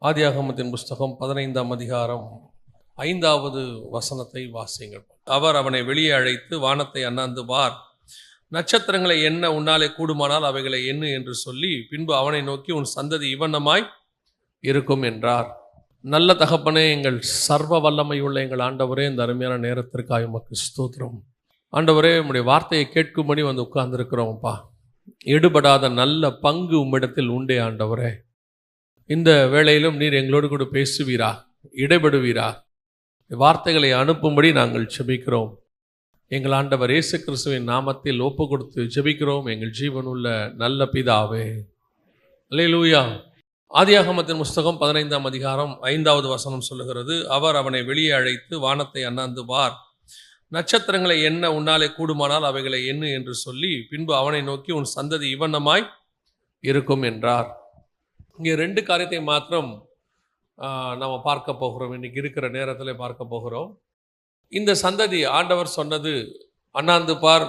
ஆதியாகமத்தின் புஸ்தகம் 15ஆம் அதிகாரம் 5வது வசனத்தை வாசியுங்கள். அவர் அவனை வெளியே அழைத்து, வானத்தை அண்ணாந்து பார், நட்சத்திரங்களை எண்ண உன்னாலே கூடுமானால் அவைகளை எண்ணு என்று சொல்லி, பின்பு அவனை நோக்கி, உன் சந்ததி இவ்வண்ணமாய் இருக்கும் என்றார். நல்ல தகப்பனே, எங்கள் சர்வ வல்லமையுள்ள எங்கள் ஆண்டவரே, இந்த அருமையான நேரத்திற்காக உமக்கு ஸ்தோத்திரம். ஆண்டவரே, உம்முடைய வார்த்தையை கேட்கும்படி வந்து உட்கார்ந்துருக்கிறோம்ப்பா. எடுபடாத நல்ல பங்கு உம்மிடத்தில் உண்டே ஆண்டவரே. இந்த வேளையிலும் நீர் எங்களோடு கூட பேசுவீரா, இடைபடுவீரா, வார்த்தைகளை அனுப்பும்படி நாங்கள் ஜெபிக்கிறோம். எங்கள் ஆண்டவர் இயேசு கிறிஸ்துவின் நாமத்தில் ஒப்பு கொடுத்து ஜெபிக்கிறோம் எங்கள் ஜீவனுள்ள நல்ல பிதாவே. அல்லேலூயா. ஆதியாகமத்தின் புஸ்தகம் 15ஆம் அதிகாரம் 5வது வசனம் சொல்லுகிறது, அவர் அவனை வெளியே அழைத்து, வானத்தை அண்ணாந்து பார், நட்சத்திரங்களை எண்ண உன்னாலே கூடுமானால் அவைகளை எண்ணு என்று சொல்லி, பின்பு அவனை நோக்கி, உன் சந்ததி இவ்வண்ணமாய் இருக்கும் என்றார். இங்கே 2 காரியத்தை மாத்திரம் நாம் பார்க்க போகிறோம். இன்றைக்கி இருக்கிற நேரத்தில் பார்க்க போகிறோம். இந்த சந்ததி, ஆண்டவர் சொன்னது, அண்ணாந்து பார்,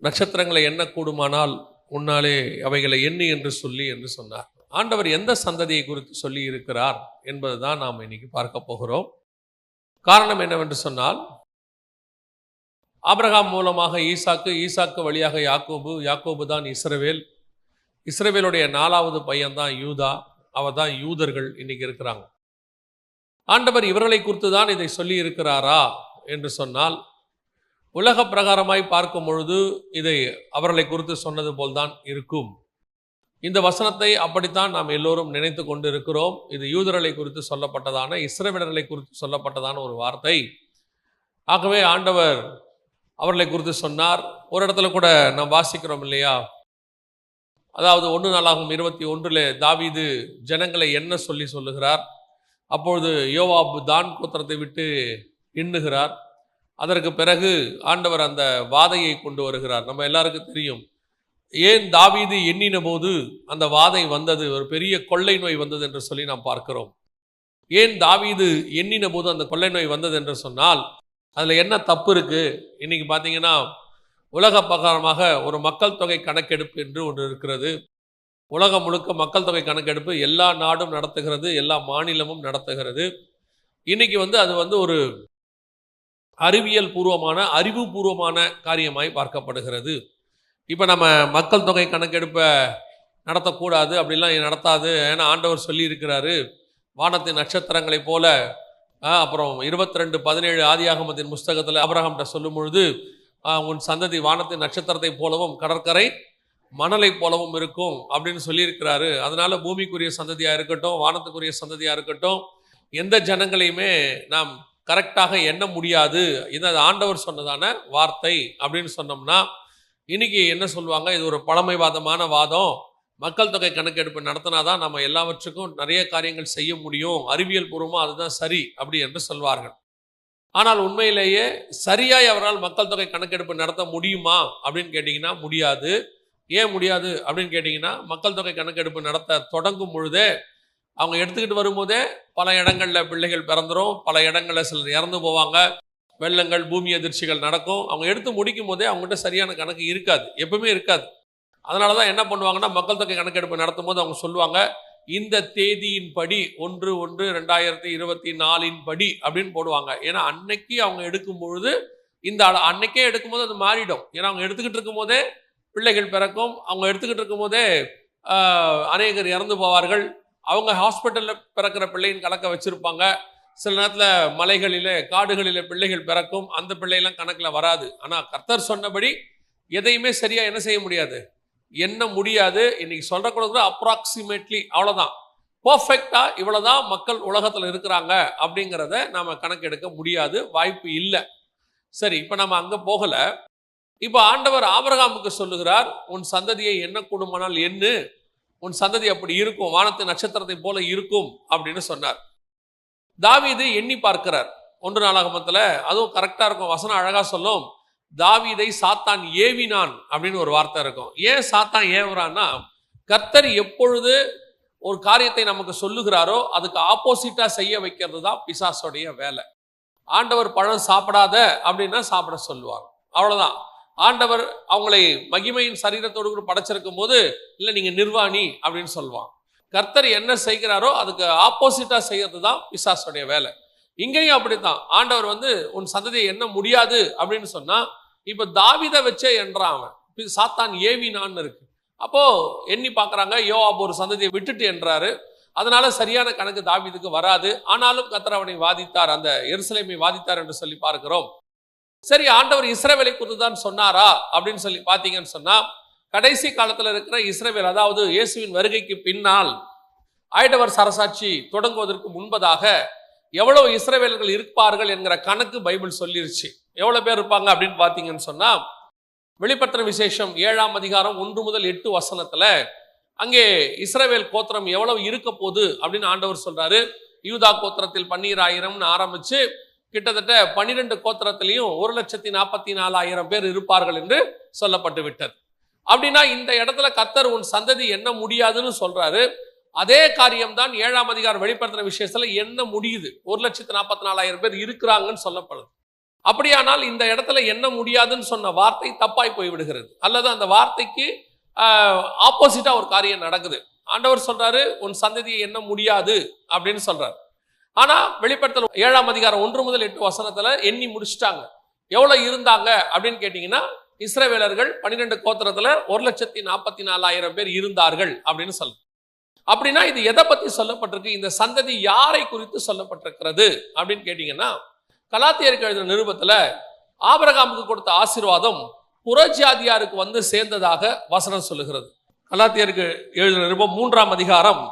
நட்சத்திரங்களை எண்ணக்கூடுமானால் உன்னாலே அவைகளை எண்ணு என்று சொல்லி என்று சொன்னார். ஆண்டவர் எந்த சந்ததியை குறித்து சொல்லி இருக்கிறார் என்பது தான் நாம் இன்னைக்கு பார்க்க போகிறோம். காரணம் என்னவென்று சொன்னால், ஆபிரகாம் மூலமாக ஈசாக்கு, ஈசாக்கு வழியாக யாக்கோபு, யாக்கோபு தான் இஸ்ரவேல், இஸ்ரவேலுடைய 4வது பையன் தான் யூதா, அவர் தான் யூதர்கள் இன்னைக்கு இருக்கிறாங்க. ஆண்டவர் இவர்களை குறித்து தான் இதை சொல்லி இருக்கிறாரா என்று சொன்னால், உலக பிரகாரமாய் பார்க்கும் பொழுது இதை அவர்களை குறித்து சொன்னது போல்தான் இருக்கும். இந்த வசனத்தை அப்படித்தான் நாம் எல்லோரும் நினைத்து கொண்டு இருக்கிறோம். இது யூதர்களை குறித்து சொல்லப்பட்டதான, இஸ்ரவேலர்களை குறித்து சொல்லப்பட்டதான ஒரு வார்த்தை. ஆகவே ஆண்டவர் அவர்களை குறித்து சொன்னார். ஒரு இடத்துல கூட நாம் வாசிக்கிறோம் இல்லையா, அதாவது 1 நாளாகமம் 21 தாவீது ஜனங்களை என்ன சொல்லுகிறார். அப்பொழுது யோவாப் தான் கோத்திரத்தை விட்டு எண்ணுகிறார். அதற்கு பிறகு ஆண்டவர் அந்த வாதையை கொண்டு வருகிறார். நம்ம எல்லாருக்கும் தெரியும், ஏன் தாவீது எண்ணின போது அந்த வாதை வந்தது, ஒரு பெரிய கொள்ளை நோய் வந்தது என்று சொல்லி நாம் பார்க்கிறோம். ஏன் தாவீது எண்ணின போது அந்த கொள்ளை நோய் வந்தது என்று சொன்னால், அதில் என்ன தப்பு இருக்கு? இன்னைக்கு பார்த்தீங்கன்னா, உலக பிரகாரமாக ஒரு மக்கள் தொகை கணக்கெடுப்பு என்று ஒன்று இருக்கிறது. உலகம் முழுக்க மக்கள் தொகை கணக்கெடுப்பு எல்லா நாடும் நடத்துகிறது, எல்லா மாநிலமும் நடத்துகிறது. இன்னைக்கு அது ஒரு அறிவியல் பூர்வமான, அறிவுபூர்வமான காரியமாய் பார்க்கப்படுகிறது. இப்போ நம்ம மக்கள் தொகை கணக்கெடுப்பை நடத்தக்கூடாது, அப்படிலாம் நடத்தாது, ஏன்னா ஆண்டவர் சொல்லி இருக்கிறாரு, வானத்தின் நட்சத்திரங்களை போல. அப்புறம் 22:17 ஆதியாகமத்தின் புஸ்தகத்தில் ஆபிரகாம்கிட்ட சொல்லும் பொழுது, உன் சந்ததி வானத்தின் நட்சத்திரத்தை போலவும் கடற்கரை மணலை போலவும் இருக்கும் அப்படின்னு சொல்லியிருக்கிறாரு. அதனால பூமிக்குரிய சந்ததியாக இருக்கட்டும், வானத்துக்குரிய சந்ததியாக இருக்கட்டும், எந்த ஜனங்களையுமே நாம் கரெக்டாக எண்ண முடியாது. இது ஆண்டவர் சொன்னதான வார்த்தை அப்படின்னு சொன்னோம்னா, இன்னைக்கு என்ன சொல்லுவாங்க, இது ஒரு பழமைவாதமான வாதம், மக்கள் தொகை கணக்கெடுப்பு நடத்தினாதான் நம்ம எல்லாவற்றுக்கும் நிறைய காரியங்கள் செய்ய முடியும், அறிவியல் பூர்வமாக அதுதான் சரி அப்படி என்று சொல்வார்கள். ஆனால் உண்மையிலேயே சரியாய் அவரால் மக்கள் தொகை கணக்கெடுப்பு நடத்த முடியுமா அப்படின்னு கேட்டிங்கன்னா முடியாது. ஏன் முடியாது அப்படின்னு கேட்டிங்கன்னா, மக்கள் தொகை கணக்கெடுப்பு நடத்த தொடங்கும் பொழுதே, அவங்க எடுத்துக்கிட்டு வரும்போதே பல இடங்களில் பிள்ளைகள் பிறந்துடும், பல இடங்களில் சிலர் இறந்து போவாங்க, வெள்ளங்கள், பூமி அதிர்ச்சிகள் நடக்கும். அவங்க எடுத்து முடிக்கும் போதே அவங்ககிட்ட சரியான கணக்கு இருக்காது, எப்பவுமே இருக்காது. அதனால தான் என்ன பண்ணுவாங்கன்னா, மக்கள் தொகை கணக்கெடுப்பு நடத்தும் போது அவங்க சொல்லுவாங்க, இந்த தேதியின் படி 1/1/2024 படி அப்படின்னு போடுவாங்க. ஏன்னா அன்னைக்கு அவங்க எடுக்கும் பொழுது, அன்னைக்கே எடுக்கும்போது அது மாறிடும். ஏன்னா அவங்க எடுத்துக்கிட்டு இருக்கும் போதே பிள்ளைகள் பிறக்கும், அவங்க எடுத்துக்கிட்டு இருக்கும் போதே அநேகர் இறந்து போவார்கள். அவங்க ஹாஸ்பிட்டலில் பிறக்கிற பிள்ளையின் கணக்கை வச்சுருப்பாங்க. சில நேரத்தில் மலைகளிலே, காடுகளிலே பிள்ளைகள் பிறக்கும், அந்த பிள்ளையெல்லாம் கணக்கில் வராது. ஆனால் கர்த்தர் சொன்னபடி எதையுமே சரியாக என்ன செய்ய முடியாது, என்ன முடியாது. இன்னைக்கு சொல்றக்கூட அப்ராக்சிமேட்லி அவ்வளோதான், பர்ஃபெக்டாக இவ்வளோதான் மக்கள் உலகத்தில் இருக்கிறாங்க அப்படிங்கிறத நாம் கணக்கெடுக்க முடியாது, வாய்ப்பு இல்லை. சரி, இப்போ நம்ம அங்கே போகலை. இப்போ ஆண்டவர் ஆபிரகாமுக்கு சொல்லுகிறார், உன் சந்ததியை என்ன கூடுமானால் எண்ணு, உன் சந்ததி அப்படி இருக்கும், வானத்து நட்சத்திரத்தை போல இருக்கும் அப்படின்னு சொன்னார். தாவீது எண்ணி பார்க்கிறார் 1 நாளாகமத்தில். அதுவும் கரெக்டாக இருக்கும், வசனம் அழகாக சொல்லும், தாவீதை சாத்தான் ஏவினான் அப்படின்னு ஒரு வார்த்தை இருக்கும். ஏன் சாத்தான் ஏவுறான்னா, கர்த்தர் எப்பொழுது ஒரு காரியத்தை நமக்கு சொல்லுகிறாரோ அதுக்கு ஆப்போசிட்டா செய்ய வைக்கிறது தான் பிசாசுடைய வேலை. ஆண்டவர் பழம் சாப்பிடாத அப்படின்னா சாப்பிட சொல்லுவாங்க, அவ்வளவுதான். ஆண்டவர் அவங்களை மகிமையின் சரீரத்தோடு கூட படைச்சிருக்கும் போது, இல்லை நீங்க நிர்வாணி அப்படின்னு சொல்லுவான். கர்த்தர் என்ன செய்கிறாரோ அதுக்கு ஆப்போசிட்டா செய்யறது தான் பிசாசுடைய வேலை. இங்கேயும் அப்படித்தான். ஆண்டவர் உன் சந்ததியை எண்ண முடியாது அப்படின்னு சொன்னா, இப்ப தாவீதை வச்சே என்றான் அவன். சாத்தான் ஏவினான்னு இருக்கு. அப்போ எண்ணி பார்க்கறாங்க, யோவாப் ஒரு சந்ததியை விட்டுட்டு என்றாரு, அதனால சரியான கணக்கு தாவீதுக்கு வராது. ஆனாலும் கர்த்தர் அவனை வாதித்தார், அந்த எருசலேமை வாதித்தார் என்று சொல்லி பார்க்கிறோம். சரி, ஆண்டவர் இஸ்ரவேலை குறித்து தான் சொன்னாரா அப்படின்னு சொல்லி பார்த்தீங்கன்னு சொன்னா, கடைசி காலத்தில் இருக்கிற இஸ்ரவேல், அதாவது இயேசுவின் வருகைக்கு பின்னால் ஆயிடவர் அரசாட்சி தொடங்குவதற்கு முன்பதாக எவ்வளவு இஸ்ரவேலர்கள் இருப்பார்கள் என்கிற கணக்கு பைபிள் சொல்லிருச்சு. எவ்வளவு பேர் இருப்பாங்க அப்படின்னு பார்த்தீங்கன்னு சொன்னா, வெளிப்படுத்தின விசேஷம் 7ஆம் அதிகாரம் 1 முதல் 8 வசனத்துல அங்கே இஸ்ரவேல் கோத்திரம் எவ்வளவு இருக்க போகுது அப்படின்னு ஆண்டவர் சொல்றாரு. யூதா கோத்திரத்தில் 12,000 ஆரம்பிச்சு கிட்டத்தட்ட 12 கோத்திரத்திலையும் 1,44,000 பேர் இருப்பார்கள் என்று சொல்லப்பட்டு விட்டது. அப்படின்னா இந்த இடத்துல கர்த்தர் உன் சந்ததி என்ன முடியாதுன்னு சொல்றாரு. அதே காரியம்தான் 7ஆம் அதிகாரம் வெளிப்படுத்தின விசேஷத்துல என்ன முடியுது. 1,44,000 பேர் இருக்கிறாங்கன்னு சொல்லப்படுது. அப்படியானால் இந்த இடத்துல என்ன முடியாதுன்னு சொன்ன வார்த்தை தப்பாய் போய்விடுகிறது, அல்லது அந்த வார்த்தைக்கு ஆப்போசிட்டா ஒரு காரியம் நடக்குது. ஆண்டவர் சொல்றாரு உன் சந்ததியை என்ன முடியாது அப்படின்னு சொல்றாரு. ஆனா வெளிப்படுத்தல் 7ஆம் அதிகாரம் 1 முதல் 8 வசனத்துல எண்ணி முடிச்சுட்டாங்க. எவ்வளவு இருந்தாங்க அப்படின்னு கேட்டீங்கன்னா, இஸ்ரவேலர்கள் 12 கோத்திரத்துல 1,44,000 பேர் இருந்தார்கள் அப்படின்னு சொல்ல. அப்படின்னா இது எதை பத்தி சொல்லப்பட்டிருக்கு, இந்த சந்ததி யாரை குறித்து சொல்லப்பட்டிருக்கிறது அப்படின்னு கேட்டீங்கன்னா, கலாத்தியருக்கு எழுதின நிருபத்துல ஆபிரகாமுக்கு கொடுத்த ஆசீர்வாதம் புறஜாதியாருக்கு சேர்ந்ததாக வசனம் சொல்லுகிறது. கலாத்தியருக்கு எழுதின நிருபம் 3ஆம் அதிகாரம்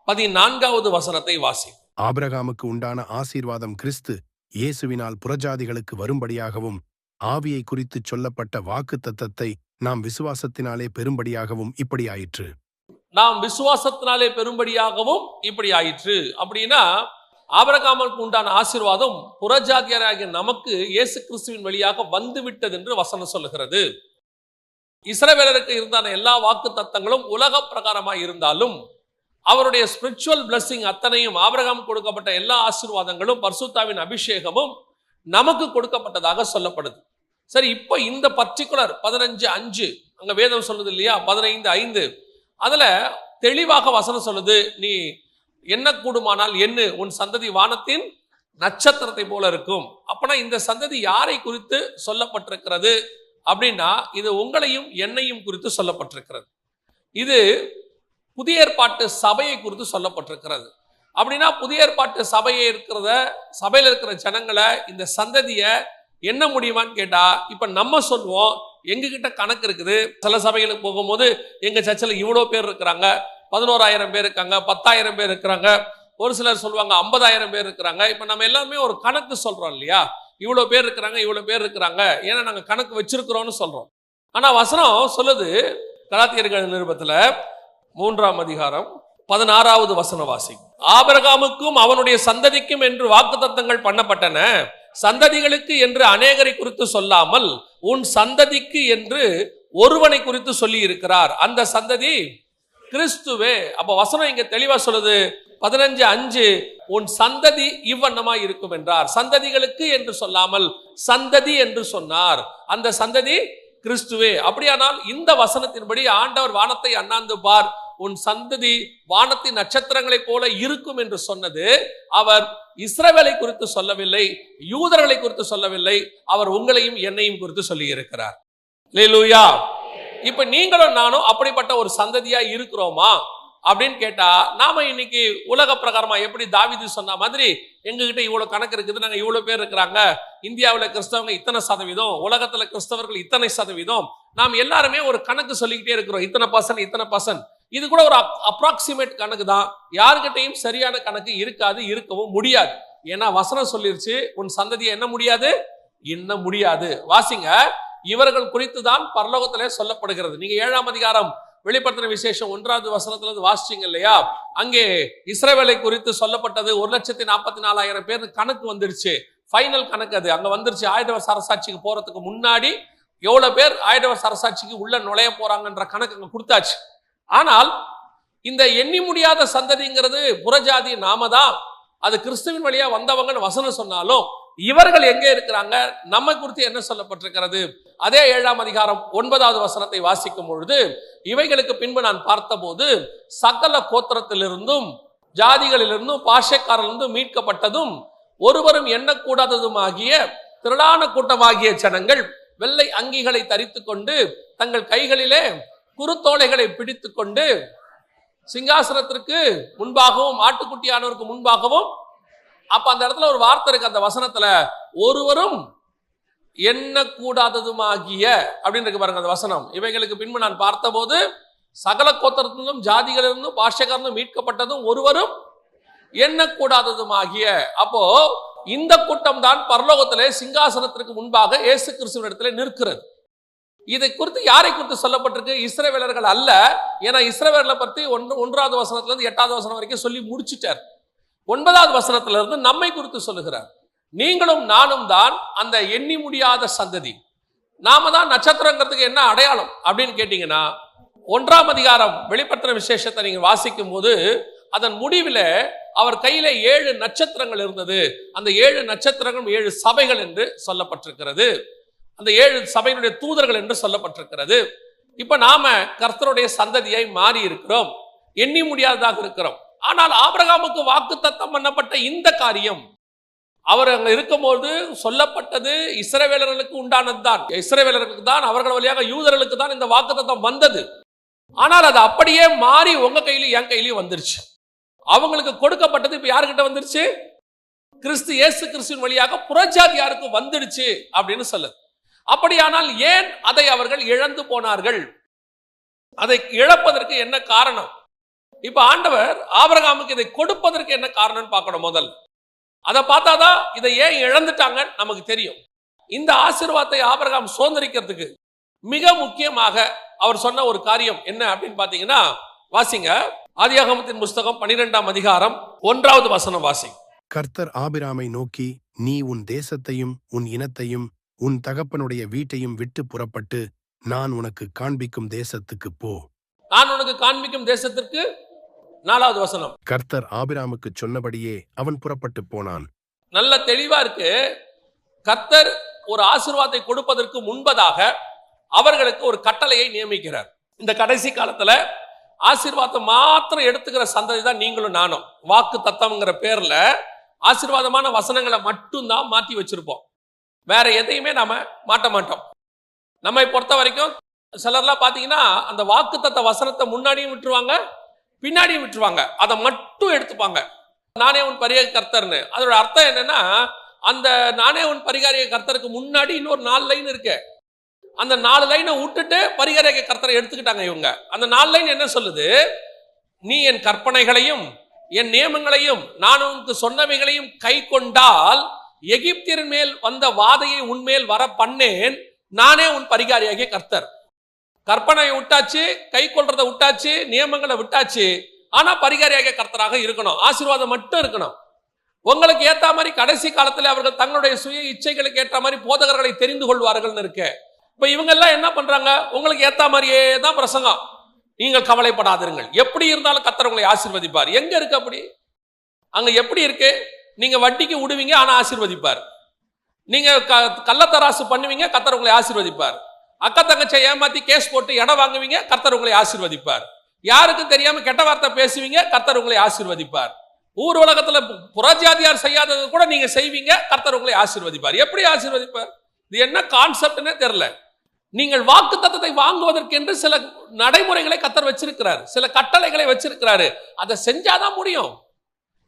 14வது வசனத்தை வாசி. ஆபிரகாமுக்கு உண்டான ஆசீர்வாதம் கிறிஸ்து இயேசுவினால் புறஜாதிகளுக்கு வரும்படியாகவும், ஆவியை குறித்து சொல்லப்பட்ட வாக்கு தத்தத்தை நாம் விசுவாசத்தினாலே பெரும்படியாகவும் இப்படி ஆயிற்று. நாம் விசுவாசத்தினாலே பெரும்படியாகவும் இப்படி ஆயிற்று. அப்படின்னா ஆபிரகாமுக்கு உண்டான ஆசீர்வாதம் புறஜாதியராகிய நமக்கு இயேசு கிறிஸ்துவின் வழியாக வந்துவிட்டது என்று வசனம் சொல்லுகிறது. இஸ்ரவேலருக்கு இருந்தான எல்லா வாக்கு தத்தங்களும் உலக பிரகாரமாய் இருந்தாலும் அவருடைய ஸ்பிரிச்சுவல் பிளஸிங் அத்தனையும், ஆபிரகாம் கொடுக்கப்பட்ட எல்லா ஆசீர்வாதங்களும் பரிசுத்தாவின் அபிஷேகமும் நமக்கு கொடுக்கப்பட்டதாக சொல்லப்படுது. சரி, இப்போ இந்த பர்டிகுலர் 15:5 அங்க வேதம் சொல்லுது இல்லையா, 15:5 அதுல தெளிவாக வசனம் சொல்லுது, நீ என்ன கூடுமானால் என்ன, உன் சந்ததி வானத்தின் நட்சத்திரத்தை போல இருக்கும். அப்பனா இந்த சந்ததி யாரை குறித்து சொல்லப்பட்டிருக்கிறது அப்படின்னா, இது உங்களையும் என்னையும் குறித்து சொல்லப்பட்டிருக்கிறது. இது புதிய ஏற்பாட்டு சபையை குறித்து சொல்லப்பட்டிருக்கிறது. அப்படின்னா புதிய ஏற்பாட்டு சபையில இருக்கிற ஜனங்களை இந்த சந்ததிய என்ன முடியுமான்னு கேட்டா, இப்ப நம்ம சொல்லுவோம் எங்ககிட்ட கணக்கு இருக்குது. சில சபைகளுக்கு போகும்போது எங்க சர்ச்சில் இவ்வளவு பேர் இருக்கிறாங்க, 11,000 பேர் இருக்காங்க, 10,000 பேர் இருக்கிறாங்க, ஒரு சிலர் சொல்லுவாங்க 50,000 பேர் இருக்கிறாங்க. இப்ப நம்ம எல்லாருமே ஒரு கணக்கு சொல்றோம் இல்லையா, இவ்வளவு பேர் இருக்கிறாங்க இவ்வளவு பேர் இருக்கிறாங்க, ஏன்னா நாங்க கணக்கு வச்சிருக்கிறோம்னு சொல்றோம். ஆனா வசனம் சொல்லுது கலாத்தியர்கள் நிருபத்துல 3ஆம் அதிகாரம் 16வது வசன வாசி. ஆபிரகாமுக்கும் அவனுடைய சந்ததிக்கும் என்று வாக்குத்தத்தங்கள் பண்ணப்பட்டன, சந்ததிகளுக்கு என்று அநேகரை குறித்து சொல்லாமல் உன் சந்ததிக்கு என்று ஒருவனை குறித்து சொல்லி இருக்கிறார், அந்த சந்ததி கிறிஸ்துவே. அப்ப வசனம் இங்க தெளிவா சொல்லுது 15:5 உன் சந்ததி இவ்வண்ணமாய் இருக்கும் என்றார். சந்ததிகளுக்கு என்று சொல்லாமல் சந்ததி என்று சொன்னார், அந்த சந்ததி கிறிஸ்துவே. அப்படியானால் இந்த வசனத்தின்படி ஆண்டவர் வானத்தை அண்ணாந்து பார், உன் சந்ததி வானத்தின் நட்சத்திரங்களைப் போல இருக்கும் என்று சொன்னது அவர் இஸ்ரவேலை குறித்து சொல்லவில்லை, யூதர்களை குறித்து சொல்லவில்லை, அவர் உங்களையும் என்னையும் குறித்து சொல்லி இருக்கிறார். அல்லேலூயா. இப்ப நீங்களும் நானும் அப்படிப்பட்ட ஒரு சந்ததியா இருக்கிறோமா அப்படின்னு கேட்டா, நாம இன்னைக்கு உலக பிரகாரமா எப்படி தாவீது சொன்ன மாதிரி எங்ககிட்ட இவ்வளவு கணக்கு இருக்குது, நாங்க இவ்வளவு பேர் இருக்கிறாங்க, இந்தியாவில் கிறிஸ்தவங்க இத்தனை சதவீதம், உலகத்துல கிறிஸ்தவர்கள் இத்தனை சதவீதம், நாம் எல்லாருமே ஒரு கணக்கு சொல்லிக்கிட்டே இருக்கிறோம், இத்தனை பர்சன்ட். இது கூட ஒரு அப்ராக்சிமேட் கணக்கு தான். யாருக்கிட்டையும் சரியான கணக்கு இருக்காது, இருக்கவும் முடியாது. ஏன்னா வசனம் சொல்லிருச்சு உன் சந்ததியை என்ன முடியாது, என்ன முடியாது. வாசிங்க, இவர்கள் குறித்து தான் பரலோகத்திலே சொல்லப்படுகிறது. நீங்க 7ஆம் அதிகாரம் வெளிப்படுத்தின விசேஷம் 1வது வசனத்துல வாசிச்சீங்க இல்லையா, அங்கே இஸ்ரவேலை குறித்து சொல்லப்பட்டது 1,44,000 பேர் கணக்கு வந்துருச்சு. ஃபைனல் கணக்கு அது அங்க வந்துருச்சு. ஆயிடவர் அரசாட்சிக்கு போறதுக்கு முன்னாடி எவ்வளவு பேர் ஆயிடவர் அரசாட்சிக்கு உள்ள நுழைய போறாங்கன்ற கணக்கு அங்க கொடுத்தாச்சு. ஆனால் இந்த எண்ணி முடியாத சந்ததிங்கிறது புறஜாதி நாம தான், அது கிறிஸ்துவின் வழியா வந்தவங்கன்னு வசனம் சொன்னாலும் இவர்கள் எங்கே இருக்கிறாங்க, நம்ம குறித்து என்ன சொல்லப்பட்டிருக்கிறது, அதே 7ஆம் அதிகாரம் 9வது வசனத்தை வாசிக்கும் பொழுது, இவைகளுக்கு பின்பு நான் பார்த்தபோது சகல கோத்திரத்திலிருந்தும் ஜாதிகளிலிருந்தும் பாஷைக்காரிலிருந்தும் மீட்கப்பட்டதும் ஒருவரும் எண்ணக்கூடாததுமாகிய திரளான கூட்டமாகிய ஜனங்கள் வெள்ளை அங்கிகளை தரித்து கொண்டு தங்கள் கைகளிலே குருத்தோலைகளை பிடித்து கொண்டு சிங்காசனத்திற்கு முன்பாகவும் ஆட்டுக்குட்டியானவருக்கு முன்பாகவும், அப்ப அந்த இடத்துல ஒரு வார்த்தை இருக்கு அந்த வசனத்துல, ஒருவரும் எண்ணக்கூடாததுமாகிய அப்படின்னு இருக்கு பாருங்க அந்த வசனம். இவைகளுக்கு பின்பு நான் பார்த்தபோது சகல கோத்திரத்திலும் ஜாதிகளிலிருந்தும் பாஷைக்காரனும் மீட்கப்பட்டதும் ஒருவரும் எண்ணக்கூடாததுமாகிய. அப்போ இந்த கூட்டம் தான் பரலோகத்திலே சிங்காசனத்திற்கு முன்பாக இயேசு கிறிஸ்துவினிடத்திலே நிற்கிறது. இதை குறித்து யாரை குறித்து சொல்லப்பட்டிருக்கு? இஸ்ரவேலர்கள் அல்ல. ஏன்னா இஸ்ரவேலை பற்றி 1வது வசனத்திலிருந்து 8வது வசனம் வரைக்கும் சொல்லி முடிச்சுட்டார். 9வது வசனத்திலிருந்து நம்மை குறித்து சொல்லுகிறார். நீங்களும் நானும் தான் அந்த எண்ணி முடியாத சந்ததி. நாம தான் நட்சத்திரங்கிறதுக்கு என்ன அடையாளம் அப்படின்னு கேட்டீங்கன்னா, 1ஆம் அதிகாரம் வெளிப்படுத்தின விசேஷத்தை நீங்க வாசிக்கும் போது அதன் முடிவில் அவர் கையில 7 நட்சத்திரங்கள் இருந்தது. அந்த 7 நட்சத்திரங்களும் 7 சபைகள் என்று சொல்லப்பட்டிருக்கிறது. அந்த 7 சபையினுடைய தூதர்கள் என்று சொல்லப்பட்டிருக்கிறது. இப்ப நாம கர்த்தருடைய சந்ததியை மாறி இருக்கிறோம், எண்ணி முடியாததாக இருக்கிறோம். ஆனால் ஆபிரகாமுக்கு வாக்குத்தத்தம் பண்ணப்பட்ட இந்த காரியம் அவர் அங்க இருக்கும்போது சொல்லப்பட்டது இஸ்ரவேலர்களுக்கு உண்டானது தான். இஸ்ரவேலர்களுக்கு தான், அவர்கள் வழியாக யூதர்களுக்கு தான் இந்த வாக்குத்தத்தம் வந்தது. ஆனால் அது அப்படியே மாறி உங்க கையிலும் என் கையிலையும் வந்துருச்சு. அவங்களுக்கு கொடுக்கப்பட்டது இப்ப யாருக்கிட்ட வந்துருச்சு? கிறிஸ்து இயேசு கிறிஸ்துவின் வழியாக புறஜாதியாருக்கு வந்துடுச்சு அப்படின்னு சொல்லுது. அப்படியானால் ஏன் அதை அவர்கள் இழந்து போனார்கள்? அதை இழப்பதற்கு என்ன காரணம்? இப்ப ஆண்டவர் ஆபிரகாமுக்கு இதை கொடுப்பதற்கு என்ன காரணம் பார்க்கணும். முதல் அதை பார்த்தாதான் இதை ஏன் இழந்துட்டாங்க நமக்கு தெரியும். இந்த ஆசீர்வாதத்தை ஆபிரகாம் சுதந்திரிக்கிறதுக்கு மிக முக்கியமாக அவர் சொன்ன ஒரு காரியம் என்ன அப்படின்னு பாத்தீங்கன்னா, வாசிங்க ஆதியாகமத்தின் புஸ்தகம் 12ஆம் அதிகாரம் 1வது வசனம் வாசிங்க. கர்த்தர் ஆபிராமை நோக்கி, நீ உன் தேசத்தையும் உன் இனத்தையும் உன் தகப்பனுடைய வீட்டையும் விட்டு புறப்பட்டு நான் உனக்கு காண்பிக்கும் தேசத்துக்கு போ. நான் உனக்கு காண்பிக்கும் தேசத்திற்கு 4வது வசனம். கர்த்தர் ஆபிராமுக்கு சொன்னபடியே அவன் புறப்பட்டு போனான். நல்ல தெளிவா இருக்கு. கர்த்தர் ஒரு ஆசீர்வாதத்தை கொடுப்பதற்கு முன்பதாக அவர்களுக்கு ஒரு கட்டளையை நியமிக்கிறார். இந்த கடைசி காலத்துல ஆசீர்வாதத்தை மாத்திரம் எடுத்துக்கிற சந்ததி தான் நீங்களும் நானும். வாக்கு தத்தம்ங்கிற பேர்ல ஆசீர்வாதமான வசனங்களை மட்டும்தான் மாற்றி வச்சிருப்போம், வேற எதையுமே நாம மாட்ட மாட்டோம். நம்மை பொறுத்த வரைக்கும் சிலர்லாம் பாத்தீங்கன்னா அந்த வாக்கு தத்த வசனத்தை முன்னாடியும் விட்டுருவாங்க, பின்னாடியும் விட்டுருவாங்க, அதை மட்டும் எடுத்துப்பாங்க. நானே உன் பரிகார கர்த்தர்னு. அதோட அர்த்தம் என்னன்னா, அந்த நானே உன் பரிகாரிய கர்த்தருக்கு முன்னாடி இன்னொரு 4 லைன் இருக்கு. அந்த 4 லைனை விட்டுட்டு பரிகாரிய கர்த்தரை எடுத்துக்கிட்டாங்க இவங்க. அந்த 4 லைன் என்ன சொல்லுது? நீ என் கற்பனைகளையும் என் நியமங்களையும் நான் உனக்கு சொன்னவைகளையும் கை கொண்டால் எகிப்தியரின் மேல் வந்த வாதையை உன்மேல் வர பண்ணேன், நானே உன் பரிகாரியாகிய கர்த்தர். கற்பனையை விட்டாச்சு, கை கொள்றதை விட்டாச்சு, நியமங்களை விட்டாச்சு. ஆனா பரிகாரியாகிய கர்த்தராக இருக்கணும், ஆசீர்வாதம் மட்டும் இருக்கணும். உங்களுக்கு ஏத்த மாதிரி கடைசி காலத்தில் அவர்கள் தங்களுடைய சுய இச்சைகளுக்கு ஏற்ற மாதிரி போதகர்களை தெரிந்து கொள்வார்கள் இருக்கு. இப்ப இவங்க எல்லாம் என்ன பண்றாங்க? உங்களுக்கு ஏத்த மாதிரியே தான் பிரசங்கம். நீங்கள் கவலைப்படாதீர்கள், எப்படி இருந்தாலும் கர்த்தர் உங்களை ஆசீர்வதிப்பார். எங்க இருக்கு அப்படி? அங்க எப்படி இருக்கு? நீங்க வட்டிக்கு விடுவீங்க, ஆனா ஆசீர்வதிப்பார். நீங்க கள்ளத்தராசு பண்ணுவீங்க, கர்த்தர் உங்களை ஆசீர்வதிப்பார். அக்கா தங்கச்சை ஏமாத்தி கேஸ் போட்டு இடம் வாங்குவீங்க, கர்த்தர் உங்களை ஆசீர்வதிப்பார். யாருக்கும் தெரியாம கெட்ட வார்த்தை பேசுவீங்க, கர்த்தர் உங்களை ஆசீர்வதிப்பார். ஊர் உலகத்துல புறஜாதியார் செய்யாதது கூட நீங்க செய்வீங்க, கர்த்தர் உங்களை ஆசீர்வதிப்பார். எப்படி ஆசீர்வதிப்பார்? இது என்ன கான்செப்ட்னே தெரியல. நீங்கள் வாக்கு தத்தத்தை வாங்குவதற்கு என்று சில நடைமுறைகளை கர்த்தர் வச்சிருக்கிறார், சில கட்டளைகளை வச்சிருக்கிறாரு. அதை செஞ்சாதான் முடியும்.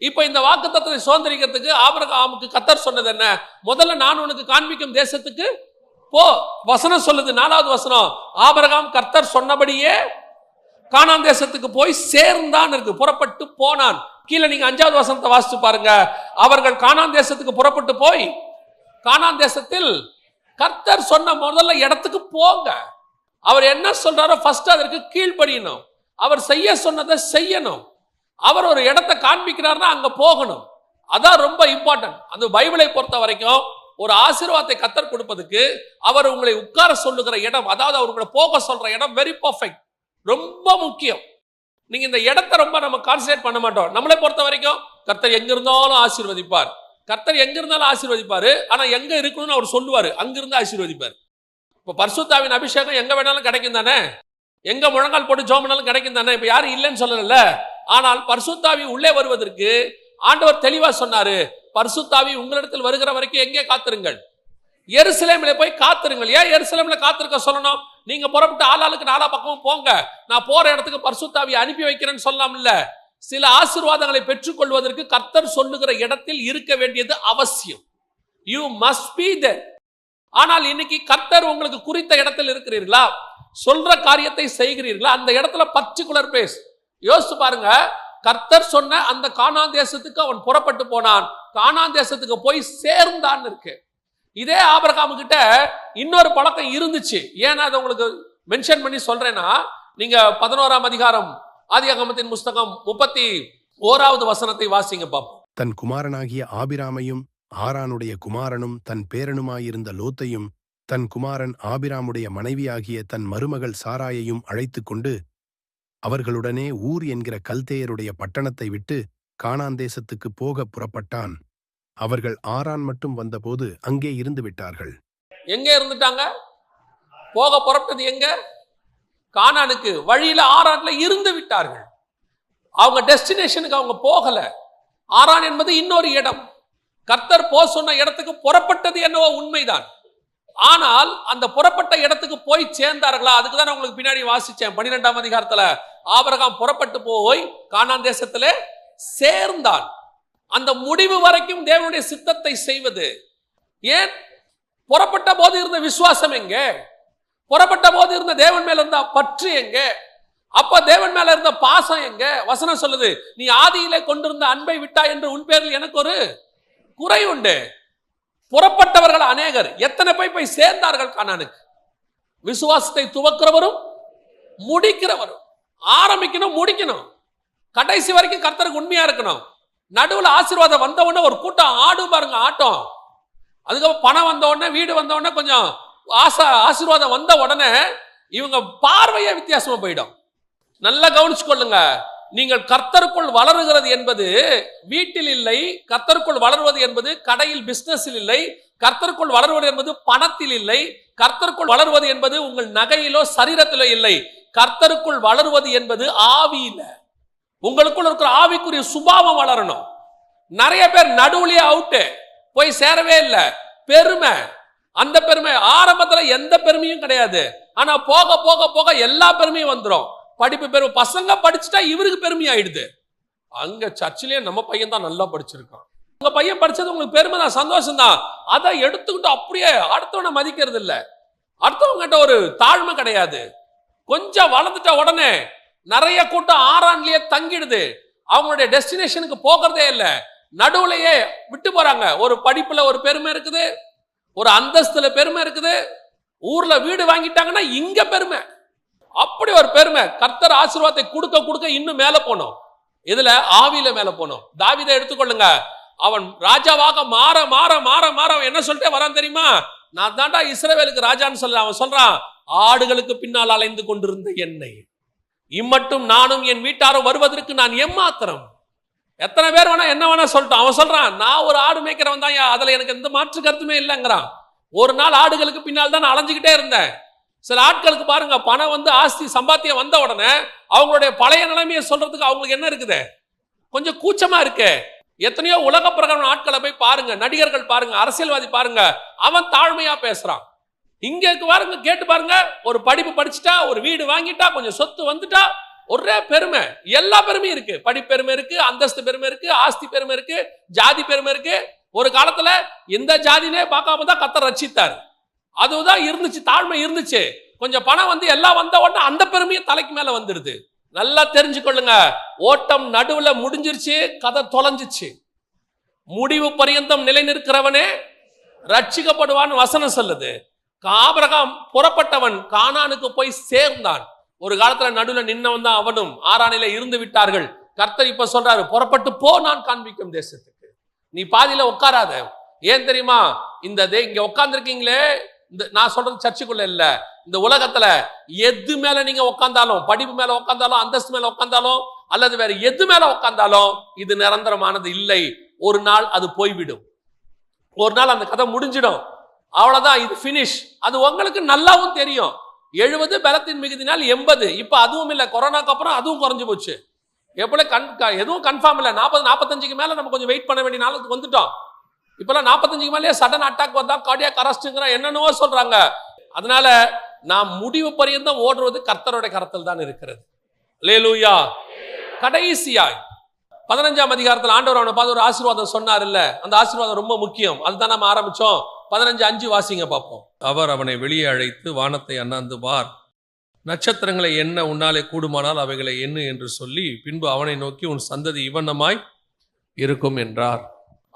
இப்ப இந்த வாக்கு தத்தத்தை சுதந்திரிக்கிறதுக்கு ஆபிரகாமுக்கு கர்த்தர் சொன்னது என்ன? முதல்ல நான் உனக்கு காண்பிக்கும் தேசத்துக்கு போ. வசனம் சொல்லுது, 4வது வசனம், ஆபிரகாம் கர்த்தர் சொன்னபடியே கானான் தேசத்துக்கு போய் சேர்ந்தான் இருக்கு, புறப்பட்டு போனான். கீழே நீங்க 5வது வசனத்தை வாசிச்சு பாருங்க. அவர்கள் கானான் தேசத்துக்கு புறப்பட்டு போய் கானான் தேசத்தில் கர்த்தர் சொன்ன முதல்ல இடத்துக்கு போங்க. அவர் என்ன சொல்றாரோ ஃபர்ஸ்ட் அதற்கு கீழ்ப்படியணும். அவர் செய்ய சொன்னதை செய்யணும். அவர் ஒரு இடத்தை காண்பிக்கிறார்னா அங்க போகணும். அதான் ரொம்ப இம்பார்ட்டன்ட். அந்த பைபிளை பொறுத்த வரைக்கும் ஒரு ஆசீர்வாதத்தை கர்த்தர் கொடுப்பதுக்கு அவர் உங்களை உட்கார சொல்லுகிற இடம், அதாவது அவர் உங்களை போக சொல்ற இடம் வெரி பர்ஃபெக்ட், ரொம்ப முக்கியம். நீங்க இந்த இடத்தை ரொம்ப நம்ம கான்சன்ட்ரேட் பண்ண மாட்டோம். நம்மளை பொறுத்த வரைக்கும் கர்த்தர் எங்க இருந்தாலும் ஆசீர்வதிப்பார், கர்த்தர் எங்க இருந்தாலும் ஆசீர்வதிப்பாரு. ஆனா எங்க இருக்கணும்னு அவர் சொல்லுவாரு, அங்கிருந்து ஆசீர்வதிப்பார். இப்ப பரிசுத்தாவின் அபிஷேகம் எங்க வேணாலும் கிடைக்கும் தானே, எங்க முழங்கால் போட்டு ஜெபம் பண்ணாலும் கிடைக்கும் தானே. இப்ப யாரும் இல்லைன்னு சொல்லல. ஆனால் பரிசுத்தாவி உள்ளே வருவதற்கு ஆண்டவர் தெளிவா சொன்னாரு, பரிசுத்தாவி உங்களிடத்தில் வருகிற வரைக்கும் எங்கே காத்திருங்கள், எருசலேமிலே போய் காத்திருங்கள். ஏன் எருசலேம்ல காத்திருக்க சொல்லணும்? நீங்க புறப்பட்டு ஆளாளுக்கு நாலா பக்கமும் போங்க, நான் போற இடத்துக்கு பரிசுத்தாவியை அனுப்பி வைக்கிறேன்னு சொல்லலாம் இல்ல. சில ஆசீர்வாதங்களை பெற்றுக்கொள்வதற்கு கர்த்தர் சொல்லுகிற இடத்தில் இருக்க வேண்டியது அவசியம். யூ மஸ்ட் பீ தேர். ஆனால் இன்னைக்கு கர்த்தர் உங்களுக்கு குறித்த இடத்தில் இருக்கிறீர்களா, சொல்ற காரியத்தை செய்கிறீர்களா, அந்த இடத்துல பர்டிகுலர் பிளேஸ். யோசிச்சு பாருங்க, கர்த்தர் சொன்ன அந்த கானான் தேசத்துக்கு அவன் புறப்பட்டு போனான், கானான் தேசத்துக்கு போய் சேர்ந்தான் இருக்கு. இதே ஆபிரகாம் கிட்ட இன்னொரு பழக்கம் இருந்துச்சு. ஏன்னா அதை உங்களுக்கு மென்ஷன் பண்ணி சொல்றேன்னா, நீங்க 11ஆம் அதிகாரம் ஆதியாகமத்தின் புஸ்தகம் 31வது வசனத்தை வாசிங்க பாப்போம். தன் குமாரனாகிய ஆபிராமையும் ஆரானுடைய குமாரனும் தன் பேரனுமாயிருந்த லோத்தையும் தன் குமாரன் ஆபிராமுடைய மனைவியாகிய தன் மருமகள் சாராயையும் அழைத்து கொண்டு அவர்களுடனே ஊர் என்கிற கல்தேயருடைய பட்டணத்தை விட்டு கானான் தேசத்துக்கு போக புறப்பட்டான். அவர்கள் ஆரான் மட்டும் வந்தபோது அங்கே இருந்து விட்டார்கள். எங்க இருந்துட்டாங்க? போக புறப்பட்டது எங்க? கானானுக்கு. வழியில ஆரான்ல இருந்து விட்டார்கள். அவங்க டெஸ்டினேஷனுக்கு அவங்க போகல. ஆரான் என்பது இன்னொரு இடம். கர்த்தர் போ சொன்ன இடத்துக்கு புறப்பட்டது என்னவோ உண்மைதான். ஆனால் அந்த புறப்பட்ட இடத்துக்கு போய் சேர்ந்தார்களா? அதுக்கு தான் உங்களுக்கு பின்னாடி வாசிச்சேன் 12ஆம் அதிகாரத்துல. ஆபிரகாம் புறப்பட்டு போய் கானான் தேசத்திலே சேர்ந்தான். அந்த முடிவு வரைக்கும் தேவனுடைய சித்தத்தை செய்வது. ஏன்? புறப்பட்ட போது இருந்த விசுவாசம் எங்க? புறப்பட்ட போது இருந்த தேவன் மேல இருந்த பற்று எங்க? அப்ப தேவன் மேல இருந்த பாசம் எங்க? வசனம் சொல்லுது, நீ ஆதியிலே கொண்டிருந்த அன்பை விட்டா என்று உன் பேரில் எனக்கு ஒரு குறை உண்டு. புறப்பட்டவர்கள் அநேகர். எத்தனை போய் சேர்ந்தார்கள் கானானுக்கு? விசுவாசத்தை துவக்கிறவரும் முடிக்கிறவரும். ஆரம்பிக்கணும், முடிக்கணும், கடைசி வரைக்கும் கர்த்தருக்கு உண்மையா இருக்கணும். நடுவில் ஆசீர்வாதம் வந்த உடனே ஒரு கூட்டம் ஆடும் பாருங்க, ஆட்டம். அதுக்கப்புறம் பணம் வந்த உடனே, வீடு வந்த உடனே, கொஞ்சம் ஆசீர்வாதம் வந்த உடனே இவங்க பார்வையே வித்தியாசமா போயிடும். நல்லா கவனிச்சு கொள்ளுங்க. நீங்கள் கர்த்தருக்குள் வளருகிறது என்பது வீட்டில் இல்லை, கர்த்தருக்குள் வளருவது என்பது கடையில் பிசினஸில் இல்லை, கர்த்தருக்குள் வளருவது என்பது பணத்தில் இல்லை, கர்த்தருக்குள் வளருவது என்பது உங்கள் நகையிலோ சரீரத்திலோ இல்லை. கர்த்தருக்குள் வளருவது என்பது ஆவியில. உங்களுக்குள் இருக்கிற ஆவிக்குரிய சுபாவம் வளரணும். நிறைய பேர் நடுவுலயே அவுட்டு, போய் சேரவே இல்லை. பெருமை, அந்த பெருமை ஆரம்பத்துல எந்த பெருமையும் கிடையாது. ஆனா போக போக போக எல்லா பெருமையும் வந்துடும். படிப்பு பெருமை, பசங்க படிச்சுட்டா இவருக்கு பெருமை ஆயிடுது. அங்க சர்ச்சிலேயே நம்ம பையன் தான் நல்லா படிச்சிருக்கான், உங்க பையன் படிச்சது உங்களுக்கு பெருமை தான், சந்தோஷம் தான். அதை எடுத்துக்கிட்டு அப்படியே அடுத்தவனை மதிக்கிறது இல்லை. அடுத்தவங்க கிட்ட ஒரு தாழ்மை கிடையாது. கொஞ்சம் வளர்ந்துட்ட உடனே நிறைய கூட்டம் ஆரான்லயே தங்கிடுது. அவங்களுடைய டெஸ்டினேஷனுக்கு போகிறதே இல்லை, நடுவுலையே விட்டு போறாங்க. ஒரு படிப்புல ஒரு பெருமை இருக்குது, ஒரு அந்தஸ்துல பெருமை இருக்குது, ஊர்ல வீடு வாங்கிட்டாங்கன்னா இங்க பெருமை. அப்படி ஒரு பெருமை. கர்த்தர் ஆசீர்வாதத்தை கொடுக்க கொடுக்க இன்னும் மேல போனோம். இதுல ஆவியில மேல போனோம். தாவீதை எடுத்துக்கொள்ளுங்க. அவன் ராஜாவாக மாற மாற மாற மாற அவன் என்ன சொல்லிட்டே வரான் தெரியுமா? நான் தாண்டா இஸ்ரவேலுக்கு ராஜான்னு சொல்ல. அவன் சொல்றான், ஆடுகளுக்கு பின்னால் அலைந்து கொண்டிருந்த என்னை இம்மட்டும் நானும் என் வீட்டாரும் வருவதற்கு நான் எம்மாத்திரம். எத்தனை பேர் வேணா என்ன வேணா சொல்லிட்டான். அவன் சொல்றான், நான் ஒரு ஆடு மேய்க்கிறவன் தான், அதுல எனக்கு எந்த மாற்று கருத்துமே இல்லைங்கிறான். ஒரு நாள் ஆடுகளுக்கு பின்னால் தான் நான் அலைஞ்சுக்கிட்டே இருந்தேன். சில ஆட்களுக்கு பாருங்க, பணம் வந்து ஆஸ்தி சம்பாத்தியம் வந்த உடனே அவங்களுடைய பழைய நிலைமையை சொல்றதுக்கு அவங்களுக்கு என்ன இருக்குது? கொஞ்சம் கூச்சமா இருக்கு. எத்தனையோ உலக பிரகாரம் ஆட்களை போய் பாருங்க, நடிகர்கள் பாருங்க, அரசியல்வாதி பாருங்க, அவன் தாழ்மையா பேசுறான். இங்க பாருங்க, கேட்டு பாருங்க, ஒரு படிப்பு படிச்சுட்டா, ஒரு வீடு வாங்கிட்டா, கொஞ்சம் சொத்து வந்துட்டா, ஒரே பெருமை. எல்லா பெருமையும் இருக்கு. படிப்பு பெருமை இருக்கு, அந்தஸ்து பெருமை இருக்கு, ஆஸ்தி பெருமை இருக்கு, ஜாதி பெருமை இருக்கு. ஒரு காலத்துல எந்த ஜாதினே பார்க்காம தான் கர்த்தர் ரட்சித்தார். அதுதான் இருந்துச்சு, தாழ்மை இருந்துச்சு. கொஞ்சம் பணம் வந்து எல்லாம் வந்த உடனே அந்த பெருமையை தலைக்கு மேல வந்துடுது. நல்லா தெரிஞ்சுக்கொள்ளுங்க, ஓட்டம் நடுவுல முடிஞ்சிருச்சு, கதை தொலைஞ்சிச்சு. முடிவு பரியந்தம் நிலை நிற்கிறவனே ரட்சிக்கப்படுவான்னு வசனம் சொல்லுது. ஆபிரகாம் புறப்பட்டவன் கானானுக்கு போய் சேர்ந்தான். ஒரு காலத்துல நடுவுல நின்னவன் தான் அவனும். ஆரானில இருந்து விட்டார்கள். கர்த்தர் இப்ப சொல்றாரு, புறப்பட்டு போ, நான் காண்பிக்கும் தேசத்துக்கு. நீ பாதியில உட்காராத. ஏன் தெரியுமா? இங்க உட்கார்ந்துருக்கீங்களே, இந்த நான் சொல்றது சர்ச்சுக்குள்ள இல்ல, இந்த உலகத்துல எது மேல நீங்க உட்கார்ந்தாலும், படிப்பு மேல உட்கார்ந்தாலும், அந்தஸ்து மேல உட்கார்ந்தாலும், அல்லது வேற எது மேல உட்கார்ந்தாலும், இது நிரந்தரமானது இல்லை. ஒரு நாள் அது போய்விடும். ஒரு நாள் அந்த கதை முடிஞ்சிடும். அவ்வளவுதான், இது பினிஷ். அது உங்களுக்கு நல்லாவும் தெரியும். 70 பலத்தின் மிகுதினால் 80. இப்ப அதுவும் இல்லை, கொரோனாக்கு அப்புறம் அதுவும் குறைஞ்சு போச்சு. எதுவும் கன்ஃபார்ம் இல்லை. 40 45க்கு மேல நம்ம கொஞ்சம் வெயிட் பண்ண வேண்டிய நாளுக்கு வந்துட்டோம். இப்பெல்லாம் 45க்கு மேலே சடன் அட்டாக் வந்தா கார்டியாக் அரெஸ்ட்ங்கிற என்னென்னவோ சொல்றாங்க. அதனால நாம் முடிவு பரியந்தம் ஓடுறது கர்த்தருடைய கரத்தில் தான் இருக்கிறது. அல்லேலூயா. கடைசியாய் 15ஆம் அதிகாரத்தில் ஆண்டவர் அவனை பார்த்து ஒரு ஆசீர்வாதம் சொன்னார் இல்ல, அந்த ஆசீர்வாதம் ரொம்ப முக்கியம். அதுதான் நம்ம ஆரம்பிச்சோம். 15:5 வாசிங்க பார்ப்போம். அவர் அவனை வெளியே அழைத்து வானத்தை அண்ணாந்து பார், நட்சத்திரங்களை எண்ண உன்னாலே கூடுமானால் அவைகளை எண்ணு என்று சொல்லி, பின்பு அவனை நோக்கி உன் சந்ததி இவண்ணமாய் இருக்கும் என்றார்.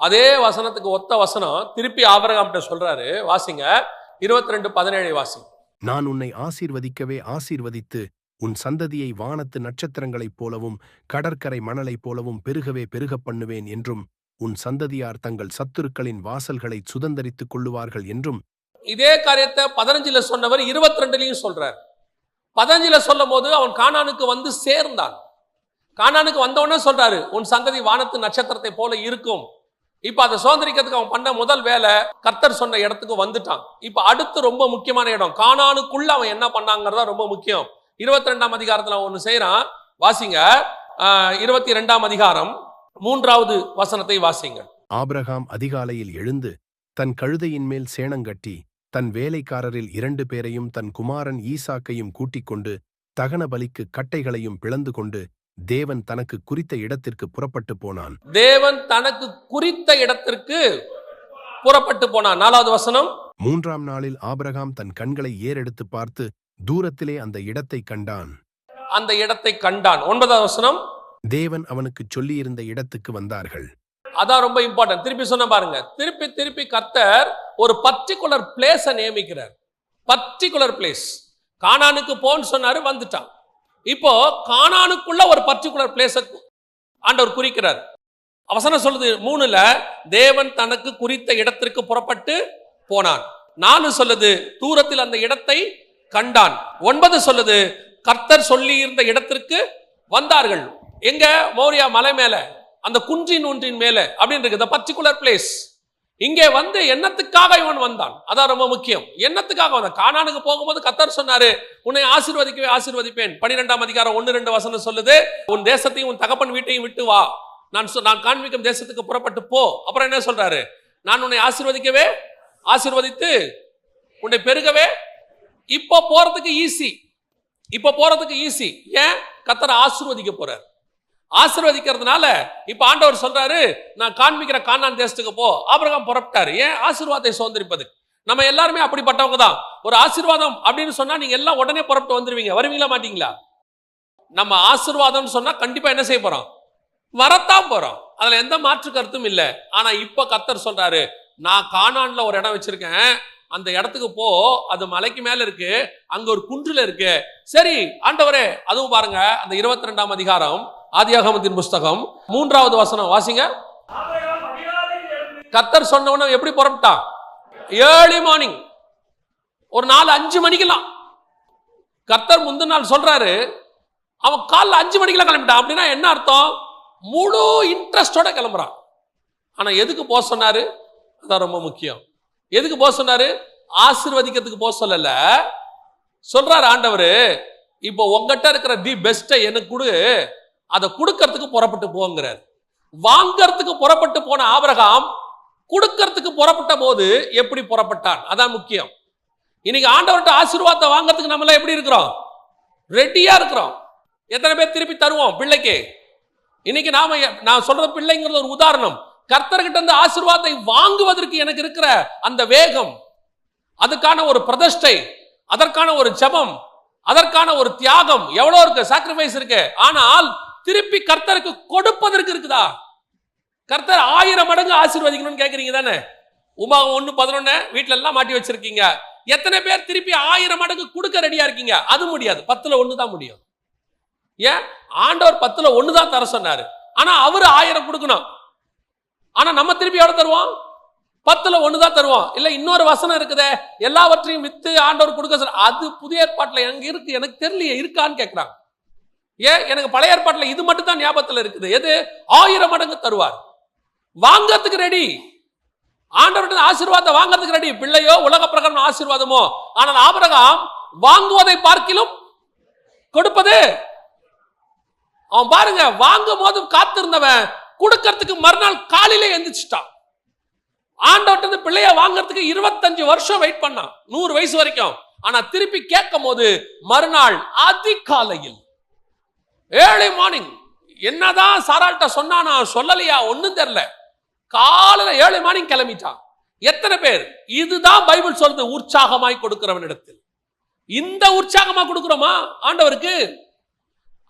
அதே வசனத்துக்கு ஒத்த வசனம் திருப்பி ஆபிரகாம்கிட்ட சொல்றாரு. வாசிங்க 22:17 வாசிங்க. நான் உன்னை ஆசீர்வதிக்கவே ஆசீர்வதித்து உன் சந்ததியை வானத்து நட்சத்திரங்களைப் போலவும் கடற்கரை மணலைப் போலவும் பெருகவே பெருகப் பண்ணுவேன் என்றும் உன் சந்ததியார் தங்கள் சத்துருக்களின் வாசல்களை சுதந்தரித்துக் கொள்ளுவார்கள் என்றும். இதே காரியத்தை 15 சொன்னவர் 22 சொல்றார். 15 சொல்லும் போது அவன் கானானுக்கு வந்து சேர்ந்தான். கானானுக்கு வந்தவொடனே சொல்றாரு, உன் சந்ததி வானத்து நட்சத்திரத்தை போல இருக்கும். இப்ப அதை சுதந்திரிக்கிறதுக்கு அவன் பண்ண முதல் வேலை, கர்த்தர் சொன்ன இடத்துக்கு வந்துட்டான். இப்ப அடுத்து ரொம்ப முக்கியமான இடம், கானானுக்குள்ள அவன் என்ன பண்ணாங்கிறதா ரொம்ப முக்கியம். 22ஆம் அதிகாரத்துல ஒன்னு செய்யறான். வாசிங்க 22ஆம் அதிகாரம் 3வது வசனத்தை வாசிங்க. ஆபிரகாம் அதிகாலையில் எழுந்து தன் கழுதையின் மேல் சேணங்கட்டி தன் வேலைக்காரரில் 2 பேரையும் தன் குமாரன் ஈசாக்கையும் கூட்டிக் கொண்டு தகன பலிக்கு கட்டைகளையும் பிளந்து கொண்டு தேவன் தனக்கு குறித்த இடத்திற்கு புறப்பட்டு போனான். தேவன் தனக்கு குறித்த இடத்திற்கு புறப்பட்டு போனான். 4வது வசனம். 3ஆம் நாளில் ஆபிரகாம் தன் கண்களை ஏறெடுத்து பார்த்து தூரத்திலே அந்த இடத்தை கண்டான். அந்த இடத்தை கண்டான். 9வது வசனம். தேவன் அவனுக்கு சொல்லியிருந்த இடத்துக்கு வந்தார்கள். அதான் ரொம்ப இம்பார்ட்டன்ட். திருப்பி சொன்ன பாருங்க, திருப்பி திருப்பி கர்த்தர் ஒரு பர்டிகுலர் பிளேஸ நியமிக்கிறார். Particular place. கானானுக்கு போன்னு சொன்னாரு, வந்துட்டான். இப்போ கானானுக்குள்ள ஒரு பர்டிகுலர் பிளேஸ ஆண்டவர் குறிக்கிறார். வசனம் சொல்லுது 3ல தேவன் தனக்கு குறித்த இடத்திற்கு புறப்பட்டு போனான். 4 சொல்லுது தூரத்தில் அந்த இடத்தை கண்டான். 9 சொல்லுது கர்த்தர் சொல்லி இருந்த இடத்திற்கு வந்தார்கள். எங்க? மோரியா மலை மேல, அந்த குன்றின் ஒன்றின் மேல அப்படின்னு இருக்கு. Particular place. இங்கே வந்து என்னத்துக்காக இவன் வந்தான், அதான் ரொம்ப முக்கியம். என்னத்துக்காக வந்தான்? கானானுக்கு போகும்போது கர்த்தர் சொன்னாரு, உன்னை ஆசீர்வதிக்கவே ஆசீர்வதிப்பேன். 12ஆம் அதிகாரம் 1-2 வசனம் சொல்லுது, உன் தேசத்தையும் உன் தகப்பன் வீட்டையும் விட்டு வா, நான் காண்பிக்கும் தேசத்துக்கு புறப்பட்டு போ. அப்புறம் என்ன சொல்றாரு? நான் உன்னை ஆசீர்வதிக்கவே ஆசீர்வதித்து உன்னை பெருகவே. இப்போ போறதுக்கு ஈஸி. இப்போ போறதுக்கு ஈஸி. ஏன்? கர்த்தர் ஆசீர்வதிக்க போறார். ஆசீர்வதிக்கிறதுனால இப்ப ஆண்டவர் சொல்றாரு, நான் காண்பிக்கிற கானான் தேசத்துக்கு போ. ஆபிரகாம் புறப்பட்டாரு. ஏன்? ஆசீர்வாதத்தை சுதந்திரிப்பது. நம்ம எல்லாருமே அப்படிப்பட்டவங்க தான். ஒரு ஆசீர்வாதம் அப்படின்னு சொன்னா நீங்க எல்லாம் உடனே புறப்பட்டு வந்துருவீங்க. வருவீங்களா மாட்டீங்களா? நம்ம ஆசீர்வாதம் சொன்னா கண்டிப்பா என்ன செய்ய போறோம்? வரத்தான் போறோம். அதுல எந்த மாற்று கருத்தும் இல்லை. ஆனா இப்ப கர்த்தர் சொல்றாரு, நான் கானான்ல ஒரு இடம் வச்சிருக்கேன், அந்த இடத்துக்கு போ. அது மலைக்கு மேல இருக்கு, அங்க ஒரு குன்றுல இருக்கு. சரி ஆண்டவரே. அதுவும் பாருங்க, அந்த 22ஆம் அதிகாரம் ஆதியாகமத்தின் புஸ்தகம் 3வது வசனம் வாசிங்க. கர்த்தர் சொன்னவன எப்படி புறப்பட்டான்? ஏர்லி மார்னிங், ஒரு 4-5 மணிக்கெல்லாம். கர்த்தர் முந்தின நாள் சொல்றாரு, அவன் காலைல 5 மணிக்கெல்லாம் கிளம்பிட்டான். அப்படின்னா என்ன அர்த்தம்? முழு இன்ட்ரெஸ்டோட கிளம்புறான். ஆனா எதுக்கு போக சொன்னாரு? அதான் ரொம்ப முக்கியம். எதுக்கு போக சொன்னாரு? ஆசீர்வதிக்கிறதுக்கு போக சொல்லல. சொல்றாரு ஆண்டவர், இப்போ உங்ககிட்ட இருக்கிற தி பெஸ்ட்டை எனக்கு கொடு, அதை கொடுக்கறதுக்கு புறப்பட்டு போங்கிறார். வாங்கறதுக்கு புறப்பட்டு போன ஆபிரகாம் கொடுக்கறதுக்கு புறப்பட்ட போது எப்படி புறப்பட்டான்? அதான் முக்கியம். இன்னைக்கு ஆண்டவர்கிட்ட ஆசீர்வாதத்தை வாங்கறதுக்கு நம்மள எப்படி இருக்கிறோம்? ரெடியா இருக்கிறோம். எத்தனை பேர் திருப்பி தருவோம் பிள்ளைக்கு? இன்னைக்கு நான் சொல்ற பிள்ளைங்கிறது ஒரு உதாரணம். கர்த்தர்கிட்ட இருந்து ஆசீர்வாதத்தை வாங்குவதற்கு எனக்கு இருக்கிற அந்த வேகம், அதுக்கான ஒரு பிரதிஷ்டை, அதற்கான ஒரு ஜெபம், அதற்கான ஒரு தியாகம் எவ்வளவு இருக்கு, சாக்ரிஃபைஸ் இருக்கு. ஆனால் திருப்பி கர்த்தருக்கு கொடுப்பதற்கு இருக்குதா? கர்த்தர் 1000 மடங்கு ஆசீர்வதிக்கணும்னு கேட்கறீங்க தானே? உபாகம் 1:11 வீட்டுல எல்லாம் மாட்டி வச்சிருக்கீங்க. எத்தனை பேர் திருப்பி 1000 மடங்கு கொடுக்க ரெடியா இருக்கீங்க? அது முடியாது. 10ல் 1 தான் முடியும். ஏன்? ஆண்டவர் 10ல் 1 தான் தர சொன்னாரு. ஆனா அவரு 1000 கொடுக்கணும். ஆனா நம்ம திருப்பி எவ்வளவு தருவோம்? 10ல் 1 தான் தருவோம். இல்ல இன்னொரு வசனம் இருக்குதே, எல்லாவற்றையும் வித்து ஆண்டவர் கொடுக்க சொல்ற, அது புதிய ஏற்பாட்டுல எங்க இருக்கு? எனக்கு தெரியலையே, இருக்கான்னு கேட்கிறாங்க. ஏன்? எனக்கு பழைய ஏற்பாட்டுல இது மட்டும் தான் ஞாபகத்துல இருக்குது. எது? 1000 மடங்கு தருவார். வாங்கறதுக்கு ரெடி. ஆண்டவர்கிட்ட ஆசீர்வாதத்தை வாங்குறதுக்கு ரெடி. பிள்ளையோ உலக பிரகாரம் ஆசீர்வாதமோ. ஆனால் ஆபிரகாம் வாங்குவதை பார்க்கிலும் கொடுப்பது. அவன் பாருங்க, வாங்கும் போது காத்திருந்தவன் கொடுக்கறதுக்கு மறுநாள் காலையில எந்திரிச்சிட்டான். ஆண்டவர்கிட்ட பிள்ளைய வாங்கறதுக்கு 25 வருஷம் வெயிட் பண்ணான், 100 வயசு வரைக்கும். ஆனா திருப்பி கேட்கும் போது மறுநாள் அதிகாலையில், ஏர்லி மார்னிங். என்னதான் சாராள்கிட்ட சொன்னானா சொல்லலையா ஒன்னும் தெரியல, காலையில ஏர்லி மார்னிங் கிளம்பிட்டான். எத்தனை பேர் இதுதான் பைபிள் சொல்றது, உற்சாகமாய் கொடுக்கிறவன் இடத்தில். இந்த உற்சாகமா கொடுக்கிறோமா ஆண்டவருக்கு?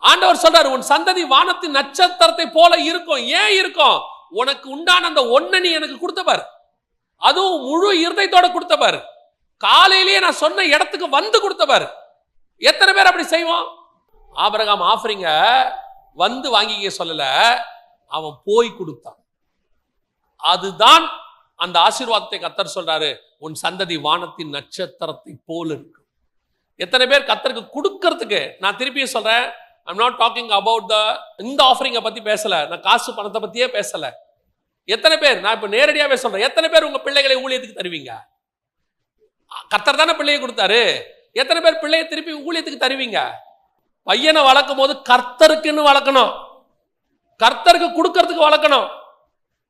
ஆண்டவர் சொல்றாரு, உன் சந்ததி வானத்தின் நட்சத்திரத்தை போல இருக்கும். ஏன் இருக்கும்? உனக்கு உண்டான அந்த ஒன்ன நீ எனக்கு கொடுத்தவர், அதுவும் முழு இருதயத்தோட கொடுத்தவர், காலையிலேயே நான் சொன்ன இடத்துக்கு வந்து கொடுத்தவர். எத்தனை பேர் அப்படி செய்வோம்? ஆபிரகாம் ஆஃபரிங்க வந்து வாங்கிக்க சொல்லல, அவன் போய் கொடுத்தான். அதுதான் அந்த ஆசீர்வாதத்தை கர்த்தர் சொல்றாரு, உன் சந்ததி வானத்தின் நட்சத்திரத்தை போல இருக்கு. எத்தனை பேர் கர்த்தருக்கு கொடுக்கறதுக்கு? நான் திருப்பியும் சொல்றேன், I'm not talking about இந்த ஆஃபரிங்கை பத்தி பேசல, நான் காசு பணத்தை பத்தியே பேசல. எத்தனை பேர், நான் இப்ப நேரடியாவே சொல்றேன், எத்தனை பேர் உங்க பிள்ளைகளை ஊழியத்துக்கு தருவீங்க? கர்த்தர் தானே பிள்ளையை கொடுத்தாரு. எத்தனை பேர் பிள்ளையை திருப்பி ஊழியத்துக்கு தருவீங்க? பையனை வளர்க்கும் போது கர்த்தருக்குன்னு வளர்க்கணும், கர்த்தருக்கு கொடுக்கறதுக்கு வளர்க்கணும்.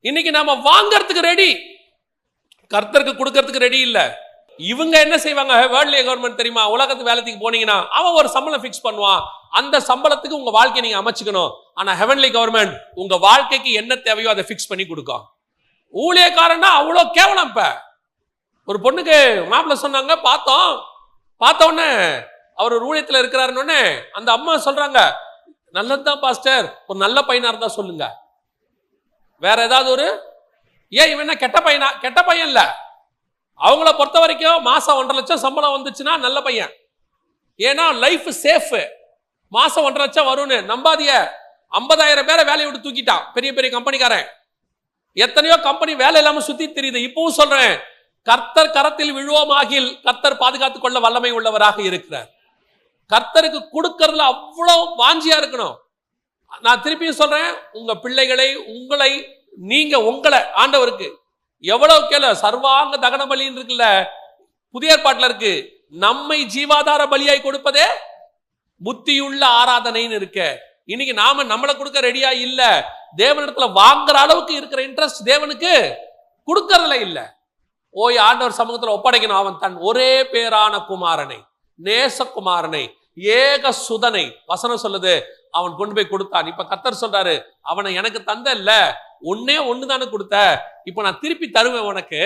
இன்னைக்கு நாம வாங்கறதுக்கு ரெடி, கர்த்தருக்கு கொடுக்கறதுக்கு ரெடி இல்ல. இவங்க என்ன செய்வாங்க? வேர்ல்ட்லி கவர்மெண்ட் தெரியுமா? உலகத்து வேலைக்கு போனீங்கன்னா அவன் ஒரு சம்பளம் ஃபிக்ஸ் பண்ணுவான், அந்த சம்பளத்துக்கு உங்க வாழ்க்கையை நீங்க அமைச்சுக்கணும். ஆனா ஹெவன்லி கவர்மெண்ட் உங்க வாழ்க்கைக்கு என்ன தேவையோ அதை ஃபிக்ஸ் பண்ணி கொடுக்கும். ஊழியக்காரன்னா அவ்வளோ கேவலம். இப்ப ஒரு பொண்ணுக்கு மாப்பிள்ள சொன்னாங்க, பார்த்த உடனே அவர் ஒரு ஊழியத்தில் இருக்கிறாருன்னு அந்த அம்மா சொல்றாங்க, நல்லதுதான் பாஸ்டர், ஒரு நல்ல பையனா இருந்தா சொல்லுங்க. வேற ஏதாவது ஒரு, ஏன் இவன் என்ன கெட்ட பையனா? கெட்ட பையன் இல்ல. அவங்கள பொறுத்த வரைக்கும் மாசம் 1.5 லட்சம் சம்பளம் வந்துச்சுன்னா நல்ல பையன். ஏன்னா லைஃப் சேஃப். மாசம் 1.5 லட்சம் வரும்னு நம்பாதிய. 50,000 பேரை வேலையை விட்டு தூக்கிட்டான் பெரிய பெரிய கம்பெனிக்காரன். எத்தனையோ கம்பெனி வேலை இல்லாம சுத்தி தெரியுது. இப்பவும் சொல்றேன், கர்த்தர் கரத்தில் விழுவோமாகில் கர்த்தர் பாதுகாத்துக் கொள்ள வல்லமை உள்ளவராக இருக்கிறார். கர்த்தருக்கு கொடுக்கறதுல அவ்வளவு வாஞ்சியா இருக்கணும். நான் திருப்பியும் சொல்றேன், உங்க பிள்ளைகளை, உங்களை, நீங்க உங்களை ஆண்டவருக்கு எவ்வளவு கேள. சர்வாங்க தகன பலின்னு இருக்குல்ல, புதிய ஏற்பாட்டுல இருக்கு. நம்மை ஜீவாதார பலியாய் கொடுப்பதே புத்தியுள்ள ஆராதனைன்னு இருக்க. இன்னைக்கு நாம நம்மளை கொடுக்க ரெடியா இல்ல. தேவனிடத்துல வாங்குற அளவுக்கு இருக்கிற இன்ட்ரெஸ்ட் தேவனுக்கு கொடுக்கறதுல இல்ல. ஓய் ஆண்டவர் சமூகத்துல ஒப்படைக்கணும். அவன் தன் ஒரே பேரான குமாரனை, நேசகுமாரனை, ஏக சுதனை, வசனம் சொல்லுது, அவன் கொண்டு போய் கொடுத்தான். இப்ப கர்த்தர் சொல்றாரு, அவனை எனக்கு தந்த இல்ல, ஒன்னே ஒண்ணுதானே கொடுத்த, இப்ப நான் திருப்பி தருவேன் உனக்கு,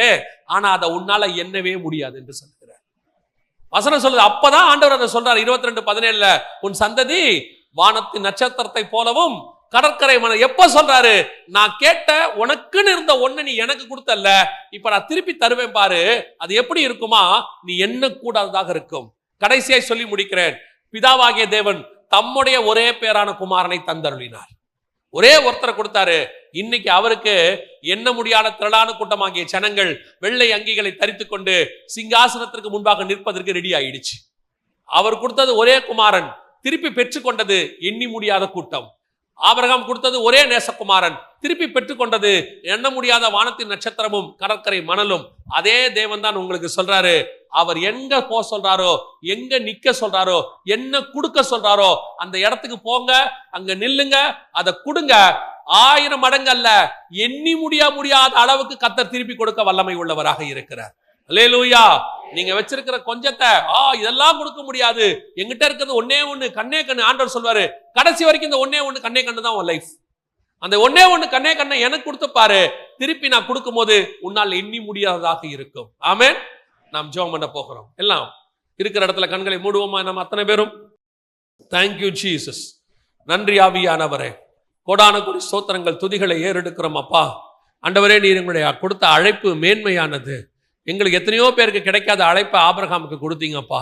ஆனா அதை உன்னால எண்ணவே முடியாது என்று சொல்லுகிற வசனம் சொல்லுது. அப்பதான் ஆண்டவர் அதை சொல்றாரு 22:17, உன் சந்ததி வானத்தின் நட்சத்திரத்தை போலவும் கடற்கரை மணல். எப்ப சொல்றாரு? நான் கேட்ட உனக்குன்னு இருந்த ஒண்ணு நீ எனக்கு கொடுத்தல்ல, இப்ப நான் திருப்பி தருவேன் பாரு, அது எப்படி இருக்குமா? நீ என்ன கூடாததாக இருக்கும். கடைசியாய் சொல்லி முடிக்கிறேன். பிதாவாகிய தேவன் தம்முடைய ஒரே பேரான குமாரனை தந்தருளினார். ஒரே ஒருத்தரை கொடுத்தாரு. இன்னைக்கு அவருக்கு எண்ண முடியாத திரளான கூட்டமாகிய ஜனங்கள் வெள்ளை அங்கிகளை தரித்துக் கொண்டு சிங்காசனத்திற்கு முன்பாக நிற்பதற்கு ரெடி ஆயிடுச்சு. அவர் கொடுத்தது ஒரே குமாரன், திருப்பி பெற்றுக்கொண்டது எண்ணி முடியாத கூட்டம். ஆபிரகாம் கொடுத்தது ஒரே நேசகுமாரன், திருப்பி பெற்றுக்கொண்டது எண்ண முடியாத வானத்தின் நட்சத்திரமும் கடற்கரை மணலும். அதே தேவன் தான் உங்களுக்கு சொல்றாரு, அவர் எங்க போக சொல்றாரோ, எங்க நிக்க சொல்றாரோ, என்ன கொடுக்க சொல்றாரோ அந்த இடத்துக்கு போங்க, அங்க நில்லுங்க, அதை கொடுங்க. 1000 மடங்கு அல்ல, எண்ணி முடியாத அளவுக்கு கர்த்தர் திருப்பி கொடுக்க வல்லமை உள்ளவராக இருக்கிறார். அல்லேலூயா. நீங்க வச்சிருக்கிற கொஞ்சத்தை இதெல்லாம் கொடுக்க முடியாது, எங்கிட்ட இருக்கிறது ஒன்னே ஒண்ணு, கண்ணே கண்ணு. ஆண்டவர் சொல்வாரு, கடைசி வரைக்கும் இந்த ஒன்னே ஒண்ணு கண்ணே கண்ணு தான் உன் லைஃப். அந்த ஒன்னே ஒண்ணு கண்ணே கண்ணை எனக்கு கொடுத்து பாரு, திருப்பி நான் கொடுக்கும் போது உன்னால் எண்ணி முடியாததாக இருக்கும். ஆமென். நாம் ஜெபம் பண்ண போகிறோம். எல்லாம் இருக்கிற இடத்துல கண்களை மூடுவோமா? நம்ம அத்தனை பேரும். Thank you Jesus. நன்றி ஆவியானவரே. கோடான கோடி ஸ்தோத்திரங்கள், துதிகளை ஏறெடுக்கிறோம் அப்பா. ஆண்டவரே, நீர் எங்களுடைய கொடுத்த அழைப்பு மேன்மையானது. எங்களுக்கு எத்தனையோ பேருக்கு கிடைக்காத அழைப்பை ஆபிரகாமுக்கு கொடுத்தீங்கப்பா.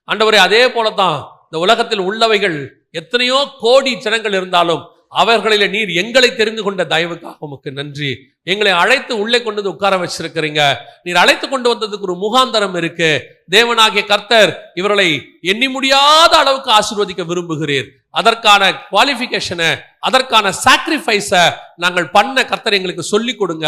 ஆண்டவரே, அதே போலதான் இந்த உலகத்தில் உள்ளவைகள் எத்தனையோ கோடி ஜனங்கள் இருந்தாலும் அவர்களில நீர் எங்களை தெரிந்து கொண்ட தயவுக்காக உமக்கு நன்றி. எங்களை அழைத்து உள்ளே கொண்டு உட்கார வச்சிருக்கிறீங்க. நீர் அழைத்து கொண்டு வந்ததுக்கு ஒரு முகாந்தரம் இருக்கு. தேவனாகிய கர்த்தர் இவர்களை எண்ணி முடியாத அளவுக்கு ஆசீர்வதிக்க விரும்புகிறீர். அதற்கான குவாலிஃபிகேஷனை, அதற்கான சாக்ரிஃபைஸை நாங்கள் பண்ண கர்த்தர் எங்களுக்கு சொல்லி கொடுங்க.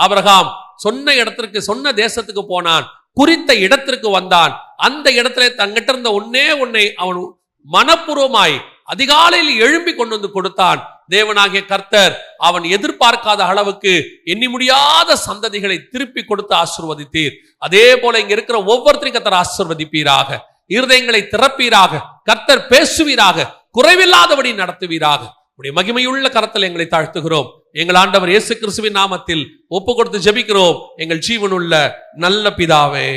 ஆபிரகாம் சொன்ன இடத்திற்கு, சொன்ன தேசத்துக்கு போனான், குறித்த இடத்திற்கு வந்தான். அந்த இடத்துல தங்கிட்ட இருந்த ஒன்னை அவன் மனப்பூர்வமாய் அதிகாலையில் எழும்பி கொண்டு வந்து கொடுத்தான். தேவனாகிய கர்த்தர் அவன் எதிர்பார்க்காத அளவுக்கு எண்ணி முடியாத சந்ததிகளை திருப்பி கொடுத்து ஆசீர்வதித்தீர். அதே போல இங்க இருக்கிற ஒவ்வொருத்தரையும் கர்த்தர் ஆசீர்வதிப்பீராக, இருதயங்களை திறப்பீராக, கர்த்தர் பேசுவீராக, குறைவில்லாதபடி நடத்துவீராக. உடைய மகிமையுள்ள கரத்தில் எங்களை தாழ்த்துகிறோம். எங்கள் ஆண்டவர் இயேசு கிறிஸ்துவின் நாமத்தில் ஒப்பு கொடுத்து ஜெபிக்கிறோம் எங்கள் ஜீவனுள்ள நல்ல பிதாவே.